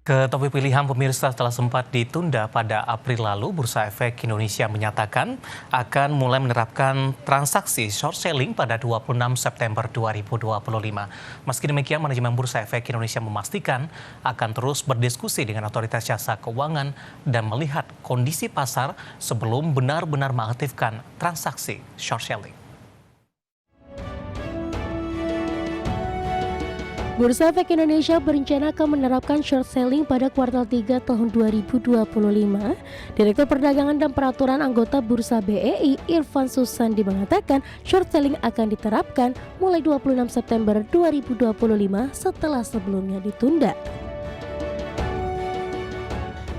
Ke topik pilihan pemirsa, setelah sempat ditunda pada April lalu, Bursa Efek Indonesia menyatakan akan mulai menerapkan transaksi short selling pada 26 September 2025. Meski demikian, manajemen Bursa Efek Indonesia memastikan akan terus berdiskusi dengan otoritas jasa keuangan dan melihat kondisi pasar sebelum benar-benar mengaktifkan transaksi short selling. Bursa Efek Indonesia berencana akan menerapkan short selling pada kuartal 3 tahun 2025. Direktur Perdagangan dan Peraturan Anggota Bursa BEI, Irfan Susandi mengatakan short selling akan diterapkan mulai 26 September 2025 setelah sebelumnya ditunda.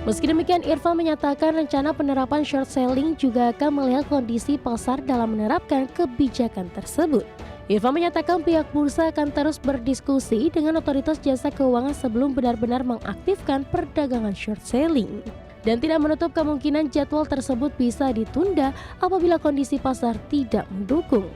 Meski demikian, Irfan menyatakan rencana penerapan short selling juga akan melihat kondisi pasar dalam menerapkan kebijakan tersebut. Irfan menyatakan pihak bursa akan terus berdiskusi dengan otoritas jasa keuangan sebelum benar-benar mengaktifkan perdagangan short selling dan tidak menutup kemungkinan jadwal tersebut bisa ditunda apabila kondisi pasar tidak mendukung.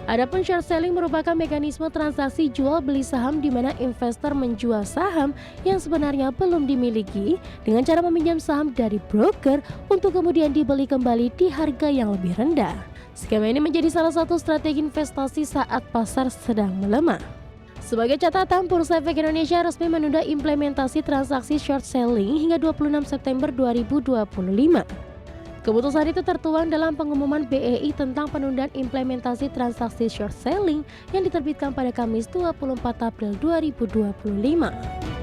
Adapun short selling merupakan mekanisme transaksi jual beli saham di mana investor menjual saham yang sebenarnya belum dimiliki dengan cara meminjam saham dari broker untuk kemudian dibeli kembali di harga yang lebih rendah. Skema ini menjadi salah satu strategi investasi saat pasar sedang melemah. Sebagai catatan, Bursa Efek Indonesia resmi menunda implementasi transaksi short selling hingga 26 September 2025. Keputusan itu tertuang dalam pengumuman BEI tentang penundaan implementasi transaksi short selling yang diterbitkan pada Kamis 24 April 2025.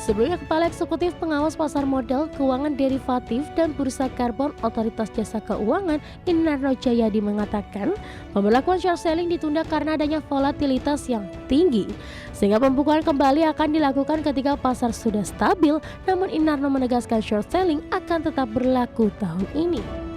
Sebelumnya, Kepala Eksekutif Pengawas Pasar Modal, Keuangan Derivatif, dan Bursa Karbon Otoritas Jasa Keuangan, Inarno Jayadi mengatakan pemberlakuan short selling ditunda karena adanya volatilitas yang tinggi, sehingga pembukuan kembali akan dilakukan ketika pasar sudah stabil, namun Inarno menegaskan short selling akan tetap berlaku tahun ini.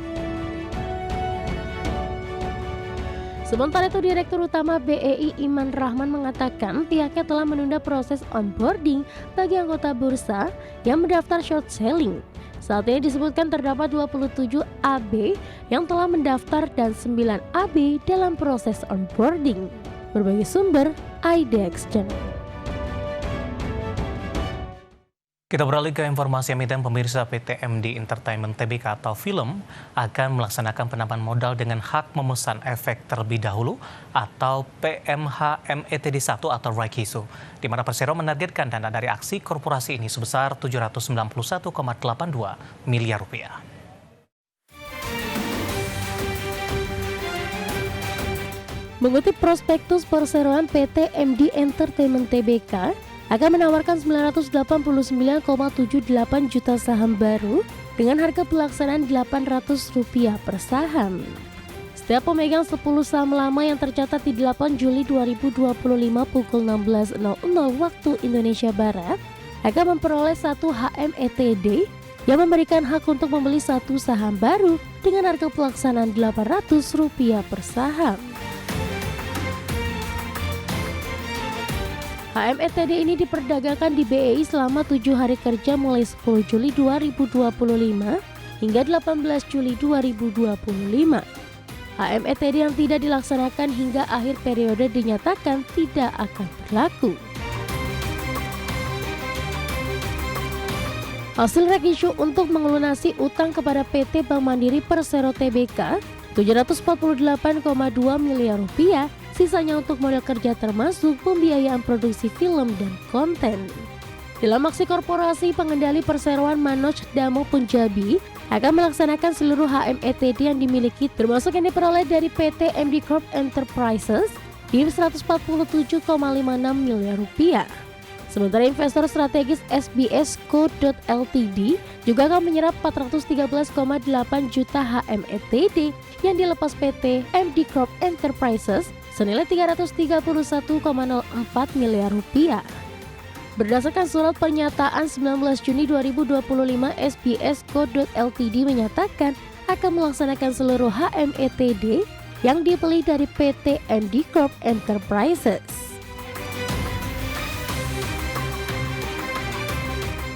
Sementara itu, Direktur Utama BEI Iman Rahman mengatakan pihaknya telah menunda proses onboarding bagi anggota bursa yang mendaftar short selling. Saat ini disebutkan terdapat 27 AB yang telah mendaftar dan 9 AB dalam proses onboarding. Berbagai sumber, IDX Channel. Kita beralih ke informasi emiten. Pemirsa, PT MD Entertainment Tbk atau film akan melaksanakan penambahan modal dengan hak memesan efek terlebih dahulu atau PMH-METD1 atau right issue, di mana Persero menargetkan dana dari aksi korporasi ini sebesar 791,82 miliar rupiah. Mengutip prospektus perseroan PT MD Entertainment Tbk, akan menawarkan 989,78 juta saham baru dengan harga pelaksanaan Rp800 per saham. Setiap pemegang 10 saham lama yang tercatat di 8 Juli 2025 pukul 16.00 waktu Indonesia Barat akan memperoleh 1 HMETD yang memberikan hak untuk membeli 1 saham baru dengan harga pelaksanaan Rp800 per saham. HMETD ini diperdagangkan di BEI selama 7 hari kerja mulai 10 Juli 2025 hingga 18 Juli 2025. HMETD yang tidak dilaksanakan hingga akhir periode dinyatakan tidak akan berlaku. Hasil right issue untuk melunasi utang kepada PT Bank Mandiri Persero Tbk Rp748,2 miliar, sisanya untuk modal kerja termasuk pembiayaan produksi film dan konten. Dalam aksi korporasi, pengendali perseroan Manoj Damo Punjabi akan melaksanakan seluruh HMETD yang dimiliki termasuk yang diperoleh dari PT MD Corp Enterprises di Rp147,56 miliar. Sementara investor strategis SBS Co. Ltd juga akan menyerap 413,8 juta HMETD yang dilepas PT MD Corp Enterprises senilai Rp331,04 miliar. Berdasarkan surat pernyataan 19 Juni 2025, SBS Co. Ltd menyatakan akan melaksanakan seluruh HMETD yang dibeli dari PT MD Corp Enterprises.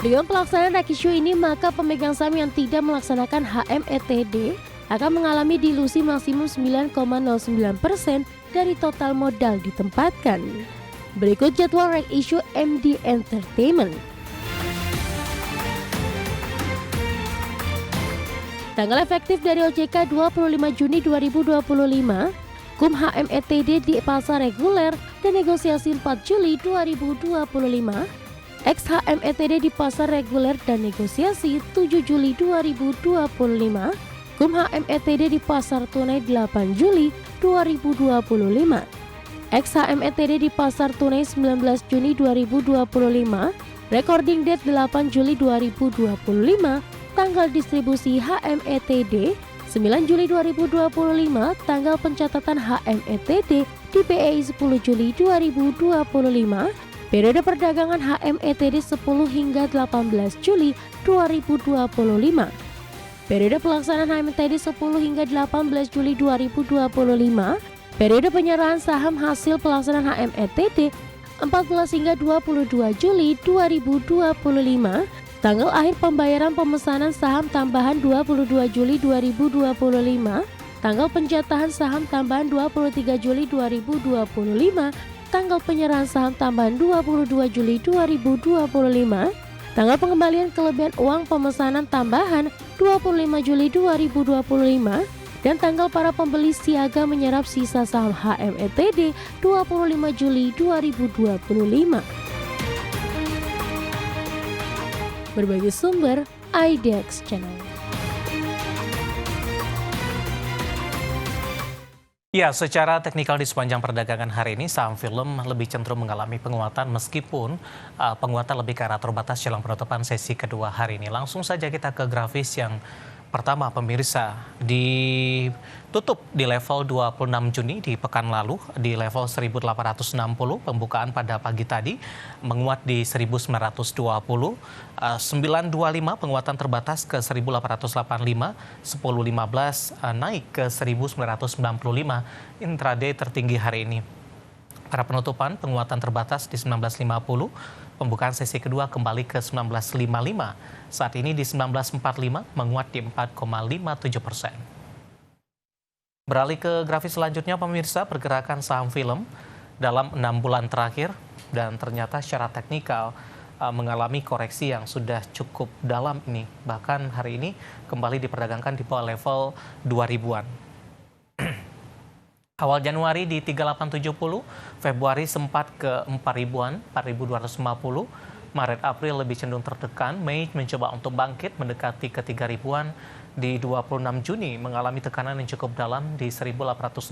Dengan pelaksanaan right issue ini, maka pemegang saham yang tidak melaksanakan HMETD akan mengalami dilusi maksimum 9,09% dari total modal ditempatkan. Berikut jadwal reg issue MD Entertainment. Tanggal efektif dari OJK 25 Juni 2025, KUM HMETD di pasar reguler dan negosiasi 4 Juli 2025, XHMETD di pasar reguler dan negosiasi 7 Juli 2025, KUM HMETD di pasar tunai 8 Juli 2025, XHMETD di pasar tunai 19 Juni 2025, recording date 8 Juli 2025, tanggal distribusi HMETD 9 Juli 2025, tanggal pencatatan HMETD di BEI 10 Juli 2025, periode perdagangan HMETD 10 hingga 18 Juli 2025, periode pelaksanaan HMETD 10 hingga 18 Juli 2025, periode penyerahan saham hasil pelaksanaan HMETD 14 hingga 22 Juli 2025, tanggal akhir pembayaran pemesanan saham tambahan 22 Juli 2025, tanggal pencatahan saham tambahan 23 Juli 2025, tanggal penyerahan saham tambahan 22 Juli 2025, tanggal pengembalian kelebihan uang pemesanan tambahan 25 Juli 2025, dan tanggal para pembeli siaga menyerap sisa saham HMETD 25 Juli 2025. Berbagai sumber IDX Channel. Ya, secara teknikal di sepanjang perdagangan hari ini saham film lebih cenderung mengalami penguatan meskipun penguatan lebih ke arah terbatas jelang penutupan sesi kedua hari ini. Langsung saja kita ke grafis yang pertama, pemirsa, ditutup di level 26 Juni di pekan lalu di level 1860, pembukaan pada pagi tadi menguat di 1920, 925 penguatan terbatas ke 1885, 1015 naik ke 1995, intraday tertinggi hari ini. Pada penutupan penguatan terbatas di 1950, pembukaan sesi kedua kembali ke 1955. Saat ini di 1945 menguat di 4,57%. Beralih ke grafis selanjutnya, pemirsa, pergerakan saham film dalam 6 bulan terakhir dan ternyata secara teknikal mengalami koreksi yang sudah cukup dalam ini. Bahkan hari ini kembali diperdagangkan di bawah level 2000-an. Awal Januari di 3870, Februari sempat ke 4000-an, 4250, Maret April lebih cenderung tertekan, Mei mencoba untuk bangkit mendekati ke 3000-an, di 26 Juni mengalami tekanan yang cukup dalam di 1860,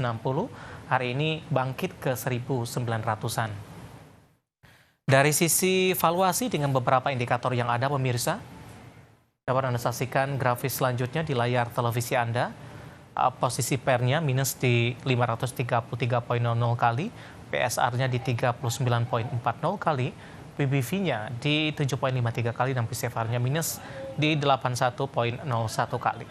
hari ini bangkit ke 1900-an. Dari sisi valuasi dengan beberapa indikator yang ada, pemirsa, dapat Anda saksikan grafis selanjutnya di layar televisi Anda. Posisi PER-nya minus di 533,00 kali, PSR-nya di 39,40 kali, PBV-nya di 7,53 kali, dan PCFR-nya minus di 81,01 kali.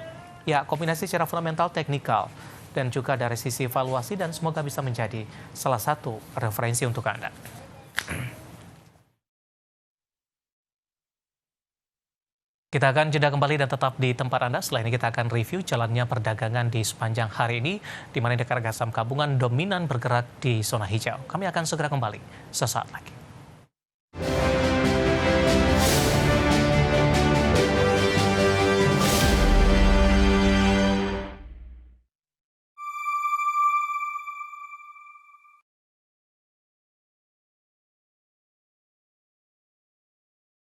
Ya, kombinasi secara fundamental, teknikal, dan juga dari sisi valuasi, dan semoga bisa menjadi salah satu referensi untuk Anda. Kita akan jeda kembali dan tetap di tempat Anda. Setelah ini kita akan review jalannya perdagangan di sepanjang hari ini, di mana indeks harga saham gabungan dominan bergerak di zona hijau. Kami akan segera kembali sesaat lagi.